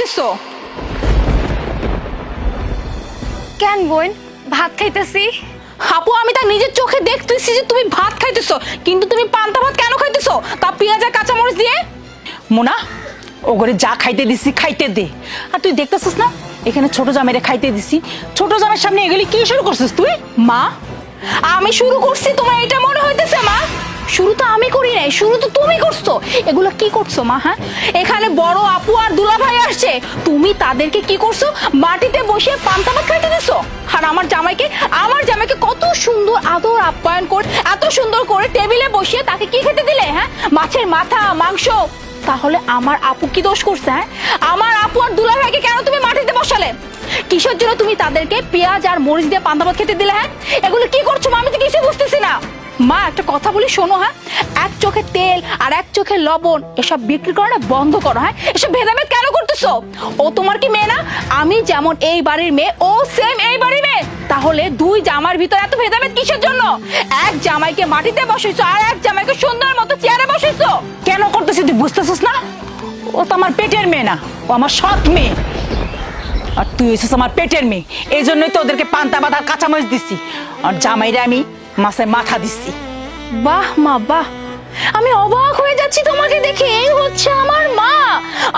খাইতেছো? কেন বোন, ভাত খাইতেছি। আপু আমি তা নিজের চোখে দেখতেছি যে তুমি ভাত খাইতেছো, কিন্তু তুমি পান্তা ভাত কেন খাইতেছো, তা পেঁয়াজ আর কাঁচামরিচ দিয়ে? মোনা, ওগরে যা খাইতে দিছি খাইতে দে। আর তুই দেখতেছিস না এখানে ছোট জামাইরে খাইতে দিছি, ছোট জামাইয়ের সামনে এগুলি কি শুরু করছিস তুই? মা, আমি শুরু করছি, তোমার এটা মনে হইতেছে? মা, শুরু তো আমি করি নাই, শুরু তো তুমি করছো। এগুলো কি করছো মা? হ্যাঁ, এখানে বড় আপু আর দুলা ভাই আসছে, তুমি তাদেরকে কি করছো? মাটিতে বসে পান্তা ভাত খাইতে দিছো। আর আমার জামাইকে কত সুন্দর আদর আপ্যায়ন করে, এত সুন্দর করে টেবিলে বসিয়ে তাকে কি খেতে দিলে? হ্যাঁ, মাছের মাথা, মাংস। তাহলে আমার আপু কি দোষ করছে? হ্যাঁ, আমার আপু আর দুলা ভাইকে কেন তুমি মাটিতে বসালে? কিসের জন্য তুমি তাদেরকে পেঁয়াজ আর মরিচ দিয়ে পান্তা ভাত খেতে দিলে? হ্যাঁ, এগুলো কি করছো মা? আমি তো কিছু বুঝতেছি না। মা, একটা কথা বলি শোনো। হ্যাঁ, এক চোখে তেল আর এক চোখে লবণ এসব বিক্রি করা বন্ধ করো। হ্যাঁ, এসব ভেদাভেদ কেন করতেছো? ও তোমার কি মেয়ে না? আমি যেমন এই বাড়ির মেয়ে, ও সেম এই বাড়ির মেয়ে। তাহলে দুই জামার ভিতর এত ভেদাভেদ কিসের জন্য? এক জামাইকে মাটিতে বসাইছো আর এক জামাইকে সুন্দর মতো চেয়ারে বসাইছো। কেন করতেছিস তুই বুঝতেছিস না? ও তো আমার পেটের মেয়ে না, ও আমার সৎ মেয়ে। আর তুই এসেছিস আমার পেটের মেয়ে, এই জন্যই তো ওদেরকে পান্তা ভাত আর কাঁচামরিচ দিছি, আর জামাইরে আমি মাছের মাথা দিচ্ছি। বাহ মা বাহ, আমি অবাক হয়ে যাচ্ছি তোমাকে দেখে। এই হচ্ছে আমার মা।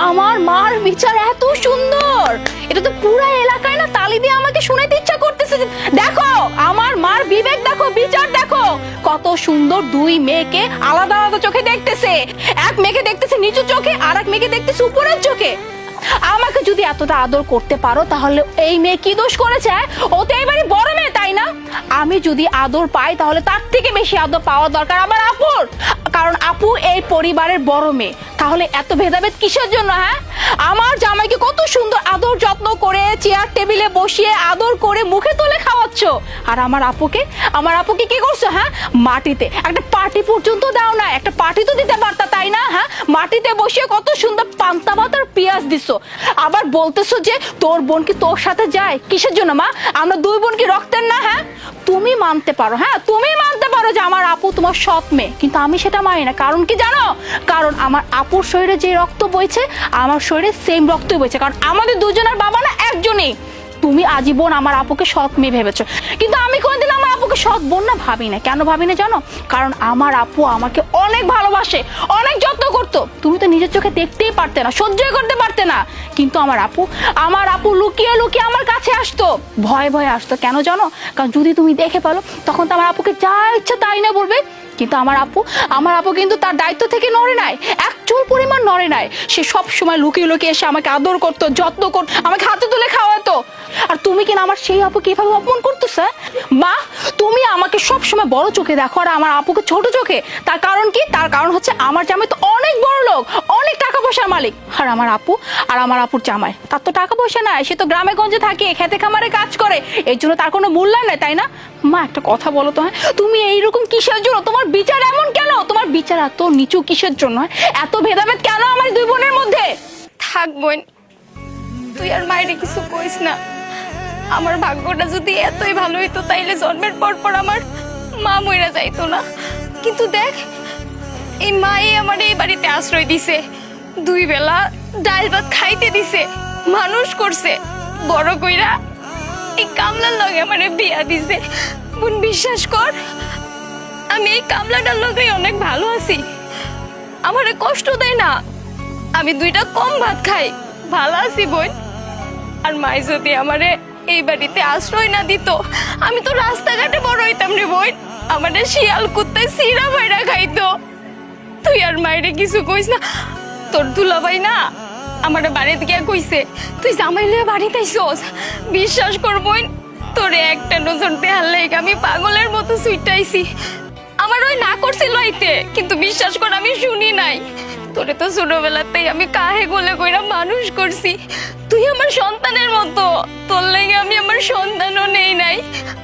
আমার মার বিচার এত সুন্দর, এটা তো পুরো এলাকায় না তালি দিয়ে আমাকে শোনাতে ইচ্ছা করতেছে। দেখো আমার মার বিবেক দেখো, বিচার দেখো, কত সুন্দর দুই মেয়েকে আলাদা আলাদা চোখে দেখতেছে। এক মেয়েকে দেখতেছে নিচু চোখে, আর এক মেয়েকে দেখতেছে উপরের চোখে। আমাকে যদি এতটা আদর করতে পারো, তাহলে এই মেয়ে কি দোষ করেছে? ও তো এবারে বড় মেয়ে, তাই না? আমি যদি আদর পাই তাহলে তার থেকে বেশি আদর পাওয়া দরকার আমার আপুর, কারণ আপু এই পরিবারের বড় মেয়ে। তাহলে এত ভেদাভেদ কিসের জন্য? হ্যাঁ, আমার জামাইকে কত সুন্দর আদর যত্ন করে চেয়ার টেবিলে বসিয়ে আদর করে মুখে তুলে খাওয়াচ্ছ, আর আমার আপুকে কি করছো? হ্যাঁ, মাটিতে একটা পার্টি পর্যন্ত দাও না, একটা পার্টি তো দিতে পারতা, তাই না? হ্যাঁ, মাটিতে বসিয়ে কত সুন্দর পান্তা ভাত আর পেঁয়াজ দিছো, আবার বলতেছো যে তোর বোন কি তোর সাথে যায়? কিসের জন্য মা? আমরা দুই বোন কি রক্তের না? হ্যাঁ, তুমি মানতে পারো, হ্যাঁ তুমি মানতে পারো যে আমার আপু তোমার সৎ মেয়ে, কিন্তু আমি সেটা মানি না। কারণ কি জানো? কারণ আমার আপুর শরীরে যে রক্ত বইছে আমার শরীরে সেম রক্তই বইছে, কারণ আমাদের দুজনের বাবা না একজনই। তুমি আজীবন আমার আপুকে সৎ মেয়ে ভেবেছো, কিন্তু আমি কোনদিন আমার আপুকে সৎ বোন না ভাবি না। কেন ভাবি না জানো? কারণ আমার আপু আমাকে অনেক ভালোবাসে, অনেক যত্ন করতো। তুমি তো নিজের চোখে দেখতেই পারতে না, সহ্যই করতে পারতে না, কিন্তু আমার আপু লুকিয়ে লুকিয়ে আমার কাছে আসতো, ভয়ে ভয়ে আসতো। কেন জানো? কারণ যদি তুমি দেখে ফেলো তখন তো আমার আপুকে যা ইচ্ছা তাই না বলবে। কিন্তু আমার আপু কিন্তু তার দায়িত্ব থেকে নড়ে নাই, এক চুল পরিমাণ নড়ে নাই। সে সব সময় লুকিয়ে লুকিয়ে এসে আমাকে আদর করতো, যত্ন করতো, আমাকে হাতে তুলে খাওয়াতো। আর তুমি কিনা আমার সেই আপুকে এভাবে অপমান করতেছে? মা, তুমি আমাকে সব সময় বড় চোখে দেখো আর আমার আপুকে ছোট চোখে। তার কারণ কি? তার কারণ হচ্ছে আমার জামাই তো অনেক বড় লোক, অনেক টাকা পয়সার মালিক। আর আমার আপুর জামাই, তার তো টাকা পয়সা নাই, সে তো গ্রামে গঞ্জে থাকে, খেতে খামারে কাজ করে, এই জন্য তার কোনো মূল্যায়ন নাই, তাই না? মা, একটা কথা বলো তো, হ্যাঁ তুমি এইরকম কিসের জন্য? তোমার বিচার এমন কেন? তোমার বিচার এত নিচু কিসের জন্য? এত ভেদাভেদ কেন আমার দুই বোনের মধ্যে? থাক বোন, তুই আর মায়েরে কিছু কইস না। আমার ভাগ্যটা যদি এতই ভালো হইতো তাইলে জন্মের পর পর আমার মা মইরা যাইতো না। কিন্তু দেখ, এই মাই আমার এই বাড়িতে আশ্রয় দিছে, দুই বেলা ডাল ভাত খাইতে দিছে, মানুষ করছে, বড় কইরা এই কামলার লগে আমারে বিয়া দিছে। বোন বিশ্বাস কর, আমি এই কামলাটার লগে অনেক ভালো আছি, আমারে কষ্ট দেয় না, আমি দুইটা কম ভাত খাই, ভালো আছি বোন। আর মাই যদি আমারে এই বাড়িতে আশ্রয় না দিত, আমি তো রাস্তাঘাটে বড় হইতাম রে বোন, আমারে শিয়াল কুত্তায় সিরা ভাইরা খাইতো। তুই আর মায়েরে কিছু কইস না। তোর দুলাভাই না আমারে বাড়িতে গিয়া কইছে তুই জামাই লইয়া বাড়িতে আইছস। বিশ্বাস কর বোন, তোরে একটা নজর দেয়ার লাইগা আমি পাগলের মতো ছুটাইছি। আমার ওই না করছিল আইতে, কিন্তু বিশ্বাস কর আমি শুনি নাই। তোরে তো ছোটবেলাতেই আমি কাহে গোলে কইরা মানুষ করছি, তুই আমার সন্তানের মতো, তোর লাগে আমি আমার সন্তানও নেই নাই,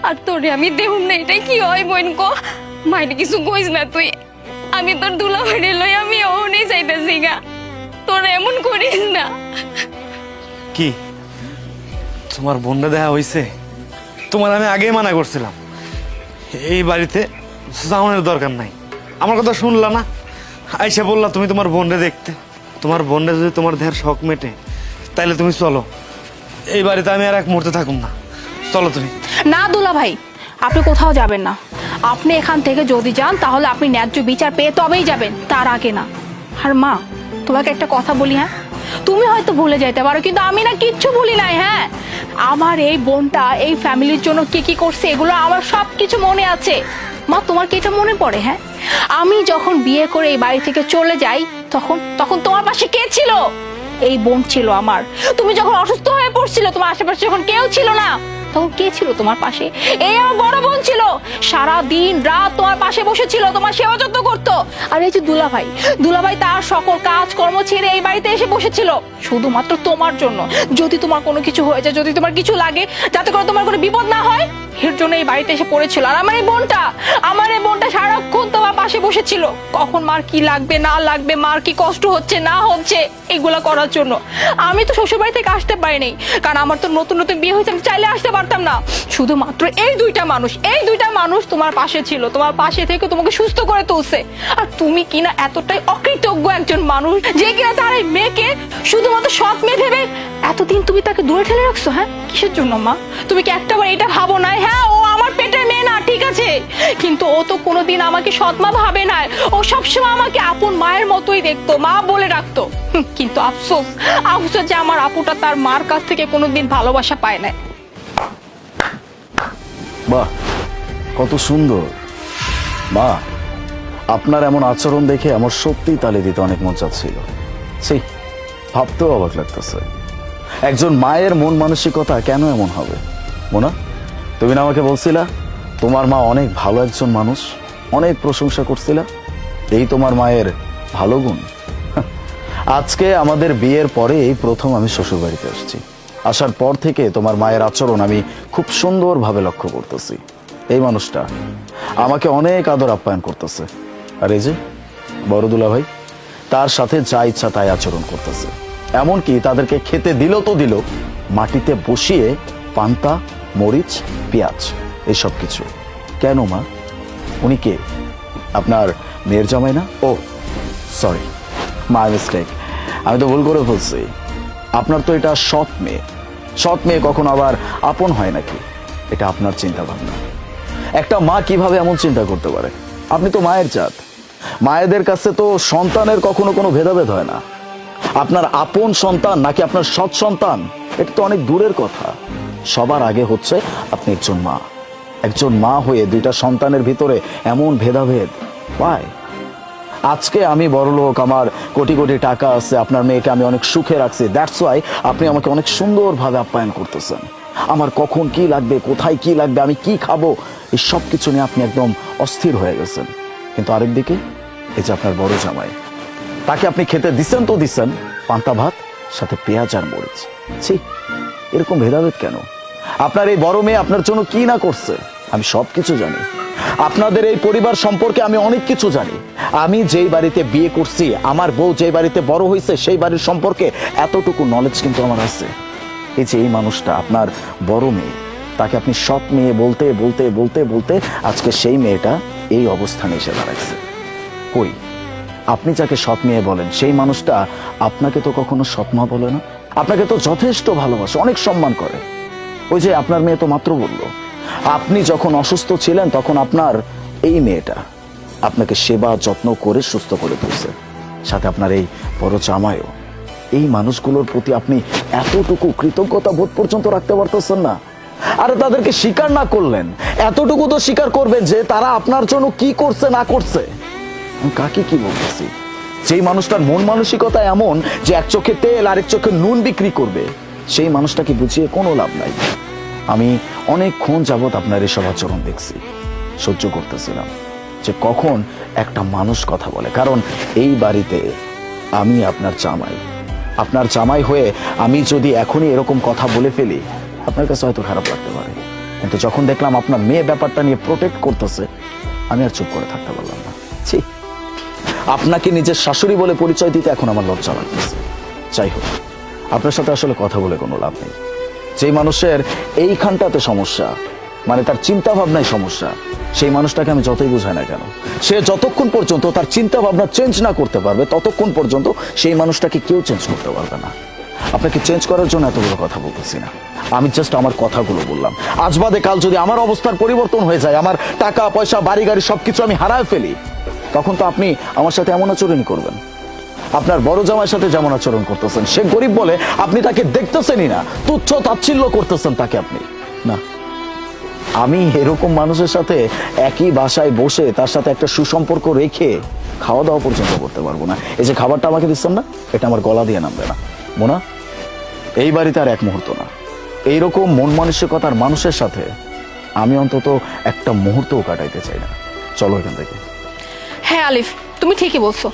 আর তোরে আমি দেহুম না। এটাই কি হয় বোন কো? মাইরে কিছু কইস না তুই, আমি তোর দুলাভাইরে লই আমি ওহনেই যাইতেছি গা, তোর এমন করিস না। কি তোমার বোনটা দেখা হইছে? তোমার আমি আগেই মানা করছিলাম এই বাড়িতে যাওয়ানোর দরকার নাই, আমার কথা শুনলা না? আইসা বললা তুমি তোমার বোনরে দেখতে। তোমার বোনরে যদি তোমার দেহের শখ মেটে, তাইলে তুমি চলো, এই বাড়িতে আমি আর এক মুহূর্তে থাকুম না। চলো তুমি। না দুলা ভাই, আপনি কোথাও যাবেন না। আপনি এখান থেকে যদি যান তাহলে আপনি ন্যায্য বিচার পেয়ে তবেই যাবেন, তার আগে না। আর মা, তোমাকে একটা কথা বলি, হ্যাঁ, তুমি হয়তো ভুলে যেতে পারো, কিন্তু আমি না কিচ্ছু ভুলি নাই। হ্যাঁ, আমার এই বোনটা এই ফ্যামিলির জন্য কি কি করছে এগুলো আমার সব কিছু মনে আছে। মা, তোমার কি এটা মনে পড়ে? হ্যাঁ, আমি যখন বিয়ে করে এই বাড়ি থেকে চলে যাই তখন তখন তোমার পাশে কে ছিল? এই বোন ছিল আমার। তুমি যখন অসুস্থ হয়ে পড়ছিলে, তোমার আশেপাশে যখন কেউ ছিল না, তখন কে ছিল তোমার পাশে? এই আমার বড় বোন ছিল। সারা দিন রাত তোমার পাশে বসেছিল, তোমার সেবা যত্ন করতো। আর এই যে দুলাভাই তার সকল কাজ কর্ম ছেড়ে এই বাড়িতে এসে বসেছিল শুধুমাত্র তোমার জন্য। যদি তোমার কোনো কিছু হয়ে যায়, যদি তোমার কিছু লাগে, যাতে করে তোমার কোনো বিপদ না হয়, এর জন্য এই বাড়িতে এসে পড়েছিল। আর আমার এই বোনটা সারাক্ষণ তোমার পাশে বসেছিল, কখন মার কি লাগবে না লাগবে, মার কি কষ্ট হচ্ছে না হচ্ছে, এগুলা করার জন্য। আমি তো শ্বশুর বাড়ি থেকে আসতে পারিনি, কারণ আমার তো নতুন নতুন বিয়ে হয়েছে, আমি চাইলে আসতে পারতাম না। শুধুমাত্র এই দুইটা মানুষ তোমার পাশে ছিল, তোমার পাশে থেকে তোমাকে সুস্থ করে তুলছে। আর তুমি কিনা এতটাই অকৃতজ্ঞ একজন মানুষ যে কিনা তার এই মেয়েকে শুধুমাত্র সৎ মেয়ে ভেবে এতদিন তুমি তাকে দূরে ঠেলে রাখছো। হ্যাঁ, কিসের জন্য মা? তুমি কি একটাবার এটা ভাবো না? হ্যাঁ, ও আমার পেটের মেয়ে না, ঠিক আছে, কিন্তু ও তো কোনোদিন আমাকে সৎ মা ভাবে না। ও সবসময় আমাকে আপন মায়ের মতোই দেখতো, মা বলে রাখতো। কিন্তু আফসোস যে আমার আপুটা তার মার কাছ থেকে কোনোদিন ভালোবাসা পায় না। বাহ, কত সুন্দর মা! আপনার এমন আচরণ দেখে আমার সত্যিই তালি দিতে অনেক মন চাচ্ছিল। সেই ভাবতেও অবাক লাগতেছে, একজন মায়ের মন মানসিকতা কেন এমন হবে। মোনা, তুমি না আমাকে বলছিলা তোমার মা অনেক ভালো একজন মানুষ, অনেক প্রশংসা করছিলা, এই তোমার মায়ের ভালো গুণ। আজকে আমাদের বিয়ের পরে এই প্রথম আমি শ্বশুর বাড়িতে আসছি। আসার পর থেকে তোমার মায়ের আচরণ আমি খুব সুন্দরভাবে লক্ষ্য করতেছি। এই মানুষটা আমাকে অনেক আদর আপ্যায়ন করতেছে, আর এই যে বড় দুলাভাই, তার সাথে যা ইচ্ছা তাই আচরণ করতেছে। এমনকি তাদেরকে খেতে দিল মাটিতে বসিয়ে পান্তা, মরিচ, পেঁয়াজ, এইসব কিছু। কেন মা? উনি কে? আপনার মেয়ের জামাই না? ও সরি, মাই মিস্টেক, আমি তো ভুল করে ফেলছি। আপনার তো এটা সৎ মেয়ে কখনো আবার আপন হয় নাকি? এটা আপনার চিন্তা ভাবনা। একটা মা কিভাবে এমন চিন্তা করতে পারে? আপনি তো মায়ের জাত, মায়েদের কাছে তো সন্তানের কখনো কোনো ভেদাভেদ হয় না। আপনার আপন সন্তান নাকি আপনার সৎ সন্তান, এটা তো অনেক দূরের কথা। সবার আগে হচ্ছে আপনি একজন মা হয়ে দুইটা সন্তানের ভিতরে এমন ভেদাভেদ পায়। আজকে আমি বড় লোক, আমার কোটি কোটি টাকা আছে, আপনার মেয়েকে আমি অনেক সুখে রাখছি, দ্যাটস ওয়াই আপনি আমাকে অনেক সুন্দরভাবে আপ্যায়ন করতেছেন। আমার কখন কি লাগবে, কোথায় কি লাগবে, আমি কি খাবো, এই সব কিছু নিয়ে আপনি একদম অস্থির হয়ে গেছেন। কিন্তু আরেকদিকে এই যে আপনার বড় জামাই, তাকে আপনি খেতে দিচ্ছেন তো দিচ্ছেন পান্তা ভাত সাথে পেঁয়াজ আর মরিচ। ছি, এরকম ভেদাভেদ কেন? আপনার এই বড় মেয়ে আপনার জন্য কি না করছে আমি সব কিছু জানি। আপনাদের এই পরিবার সম্পর্কে আমি অনেক কিছু জানি। আমি যেই বাড়িতে বিয়ে করছি, আমার বউ যেই বাড়িতে বড় হয়েছে, সেই বাড়ির সম্পর্কে এতটুকু নলেজ কিন্তু আমার আছে। এই যে এই মানুষটা আপনার বড় মেয়ে, তাকে আপনি সৎ মেয়ে বলতে বলতে বলতে বলতে আজকে সেই মেয়েটা এই অবস্থানে এসে দাঁড়াইছে। কই, আপনি যাকে সৎ মেয়ে বলেন সেই মানুষটা আপনাকে তো কখনো সৎ মা বলে না, আপনাকে তো যথেষ্ট ভালোবাসে, অনেক সম্মান করে। ওই যে আপনার মেয়ে তো মাত্র বলল, আপনি যখন অসুস্থ ছিলেন তখন আপনার এই মেয়েটা আপনাকে সেবা যত্ন করে সুস্থ করে তুলছে, সাথে আপনার এই বড় জামাইও। এই মানুষগুলোর প্রতি আপনি এতটুকু কৃতজ্ঞতা বোধ পর্যন্ত রাখতে পারতেছেন না? আরে তাদেরকে স্বীকার না করলেন, এতটুকু তো স্বীকার করবেন যে তারা আপনার জন্য কি করছে না করছে। আমি কাকে কি বলতেছি? যেই মানুষটার মন মানসিকতা এমন যে এক চোখে তেল আরেক চোখে নুন বিক্রি করবে, সেই মানুষটাকে বুঝিয়ে কোনো লাভ নাই। আমি অনেকক্ষণ যাবৎ আপনার এসব আচরণ দেখছি, সহ্য করতেছিলাম যে কখন একটা মানুষ কথা বলে। কারণ এই বাড়িতে আমি আপনার জামাই হয়ে আমি যদি এখনই এরকম কথা বলে ফেলি, আপনার কাছে হয়তো খারাপ লাগতে পারে, কিন্তু যখন দেখলাম আপনার মেয়ে ব্যাপারটা নিয়ে প্রোটেক্ট করতেছে, আমি আর চুপ করে থাকতে পারলাম না। ছি, আপনাকে নিজের শাশুড়ি বলে পরিচয় দিতে এখন আমার লজ্জা লাগতেছে। যাই হোক, আপনার সাথে আসলে কথা বলে কোনো লাভ নেই। যেই মানুষের এইখানটাতে সমস্যা, মানে তার চিন্তা ভাবনায় সমস্যা, সেই মানুষটাকে আমি যতই বুঝাই না কেন, সে যতক্ষণ পর্যন্ত তার চিন্তা ভাবনা চেঞ্জ না করতে পারবে, ততক্ষণ পর্যন্ত সেই মানুষটাকে কেউ চেঞ্জ করতে পারবে না। আপনাকে চেঞ্জ করার জন্য এতগুলো কথা বলতেছি না, আমি জাস্ট আমার কথাগুলো বললাম। আজ বাদে কাল যদি আমার অবস্থার পরিবর্তন হয়ে যায়, আমার টাকা পয়সা বাড়ি গাড়ি সবকিছু আমি হারায় ফেলি, তখন তো আপনি আমার সাথে এমন আচরণই করবেন। আপনার বড় জামাইয়ের সাথে যেমন আচরণ করতেছেন, সে গরিব বলে আপনি তাকে দেখতেছেনই না, তুচ্ছ তাচ্ছিল্য করতেছেন তাকে আপনি। না, আমি এরকম মানুষের সাথে একই বাসায় বসে তার সাথে একটা সুসম্পর্ক রেখে খাওয়া দাওয়া পর্যন্ত করতে পারবো না। এই যে খাবারটা আমাকে দিচ্ছেন না, এটা আমার গলা দিয়ে নামবে না। মোনা, এই বাড়িতে আর এক মুহূর্ত না। এইরকম মন মানসিকতার মানুষের সাথে আমি অন্তত একটা মুহূর্তও কাটাইতে চাই না। চলো এখান থেকে। হ্যাঁ আলিফ, তুমি ঠিকই বলছো।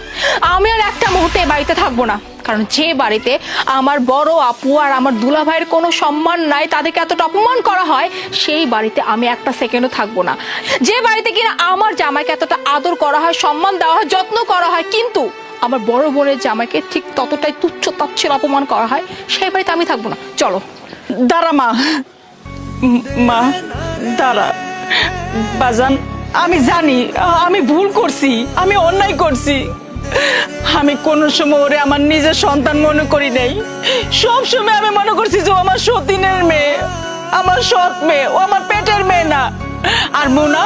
আমি আর একটা মুহূর্তে এই বাড়িতে থাকবো না, কারণ যে বাড়িতে আমার বড় আপু আর আমার দুলা ভাইয়ের কোনো সম্মান নাই, তাদেরকে এতটা অপমান করা হয়, সেই বাড়িতে আমি একটা সেকেন্ডও থাকবো না। যে বাড়িতে কিনা আমার জামাইকে এতটা আদর করা হয়, সম্মান দেওয়া হয়, যত্ন করা হয়, কিন্তু আমার বড় বোনের জামাইকে ঠিক ততটাই তুচ্ছ তাচ্ছিল্য অপমান করা হয়, সেই বাড়িতে আমি থাকবো না। চলো। দাঁড়া মা, মা দাঁড়া। বাজান, আমি জানি আমি ভুল করছি, আমি অন্যায় করছি। আমি কোন সময় ওরে আমার নিজের সন্তান মনে করি নাই। সব সময় আমি মনে করছি যে ও আমার সতীনের মেয়ে, আমার সৎ মেয়ে, ও আমার পেটের মেয়ে না। আর মুনা,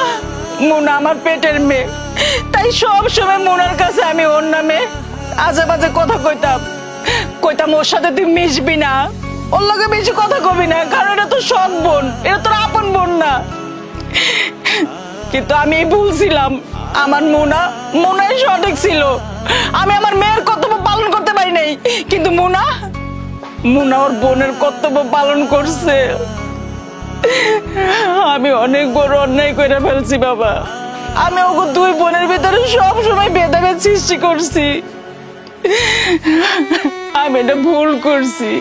মুনা আমার পেটের মেয়ে। তাই সব সময় মুনার কাছে আমি ওর নামে আজে বাজে কথা কইতাম ওর সাথে তুই মিশবি না, ওর লগে বেশি কথা কবি না, কারণ এটা তো সৎ বোন, এটা তোর আপন বোন না। কিন্তু আমি ভুলছিলাম। আমার মুনাই সঠিক ছিল। আমি আমার মেয়ের কর্তব্য পালন করতে পারি নাই, কিন্তু মুনা ওর বোনের কর্তব্য পালন করছে। আমি অনেক বড় অন্যায় করে ফেলছি বাবা। আমি ওকে দুই বোনের ভিতরে সব সময় ভেদাভেদ সৃষ্টি করছি। আমি এটা ভুল করছি।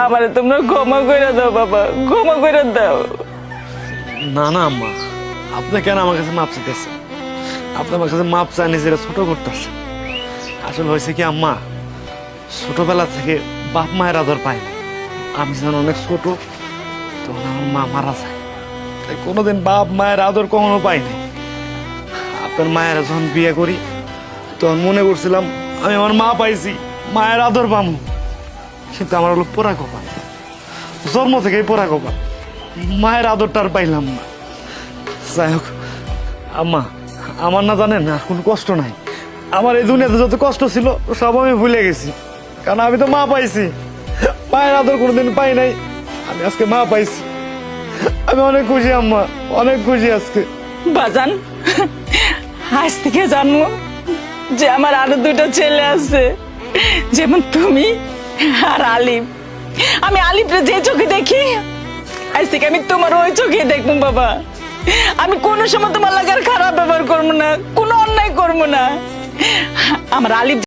আমারে তোমরা ক্ষমা করে দাও বাবা, ক্ষমা করে দাও। না না আম্মা, আপনি কেন আমার কাছে মাপ চাইতেছেন? আপনি আমার কাছে মাপ চান, নিজেরা ছোট করতেছেন। আসলে হয়েছে কি আম্মা, ছোটবেলা থেকে বাপ মায়ের আদর পাই না। আমি যখন অনেক ছোট তখন আমার মা মারা যায়, তাই কোনোদিন বাপ মায়ের আদর কখনো পাই নাই। আপনার মায়ের যখন বিয়ে করি তখন মনে করছিলাম আমি আমার মা পাইছি, মায়ের আদর পামু, কিন্তু আমার হলো পোড়া কপাল। জন্ম থেকেই পোড়া কপাল, মায়ের আদরটা আর পাইলাম না। যাই হোক আম্মা, আমার না জানেন আর কোনো কষ্ট নাই। আমার এই দুনিয়াতে যত কষ্ট ছিল সব আমি ভুলে গেছি, কারণ আমি তো মা পাইছি। মায়ের আদর কোনোদিন পাই নাই, আমি আজকে মা পাইছি। আমি অনেক খুশি আম্মা, অনেক খুশি আজকে। বাজান, আজ থেকে জানবো যে আমার আরো দুটো ছেলে আছে, যেমন তুমি আর আলিফ। আমি আলিফরে যে চোখে দেখি, আজ থেকে আমি তোমার ওই চোখে দেখবো বাবা। আমি কোনো সময় তোমার লাগার খারাপ ব্যবহার করবো না, কোনো অন্যায় করবো না। আমার আলিফ